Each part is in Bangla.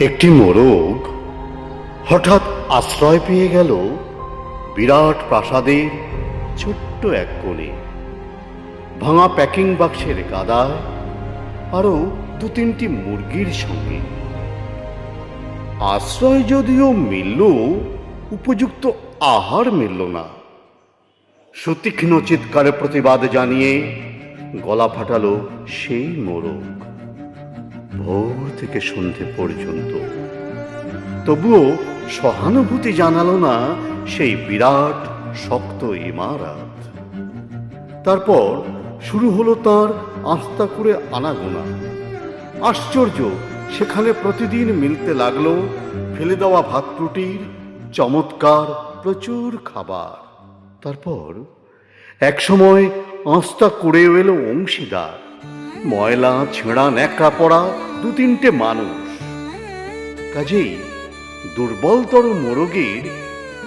একটি মোরগ হঠাৎ আশ্রয় পেয়ে গেল বিরাট প্রাসাদের ছোট্ট এক কোণে। ভাঙা প্যাকিং বাক্সের গাদায় আরো দু তিনটি মুরগির সঙ্গে। আশ্রয় যদিও মিলল, উপযুক্ত আহার মিলল না। সুতীক্ষ্ণ চিৎকারে প্রতিবাদ জানিয়ে গলা ফাটালো সেই মোরগ ভোর থেকে সন্ধে পর্যন্ত। তবুও সহানুভূতি জানালো না সেই বিরাট শক্ত ইমারত। তারপর শুরু হলো তার আস্তা করে আনাগোনা। আশ্চর্য, সেখানে প্রতিদিন মিলতে লাগলো ফেলে দেওয়া ভাত রুটির চমৎকার প্রচুর খাবার। তারপর এক সময় আস্তা করেও এলো অংশীদার, ময়লা ছেঁড়া ন্যাকড়া পড়া দু তিনটে মানুষ। কাজেই দুর্বলতর মোরগের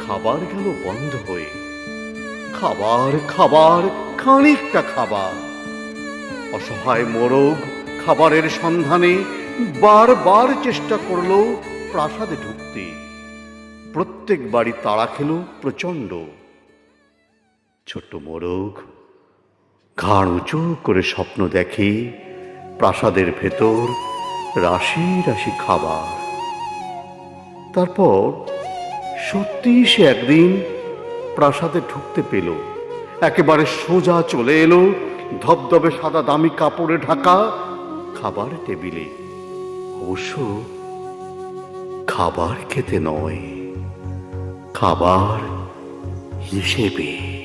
খাবার গেল বন্ধ হয়ে। খাবার খাবার খানিকটা খাবার। অসহায় মোরগ খাবারের সন্ধানে বারবার চেষ্টা করলো প্রাসাদে ঢুকতে। প্রত্যেক বাড়ি তাড়া খেল প্রচণ্ড। ছোট্ট মোরগ ঘাড় উঁচু করে স্বপ্ন দেখে প্রাসাদের ভেতর রাশি রাশি খাবার। তারপর সত্যি সে একদিন প্রাসাদে ঢুকতে পেল। একেবারে সোজা চলে এলো ধবধবে সাদা দামি কাপড়ে ঢাকা খাবার টেবিলে। অবশ্য খাবার খেতে নয়, খাবার হিসেবে।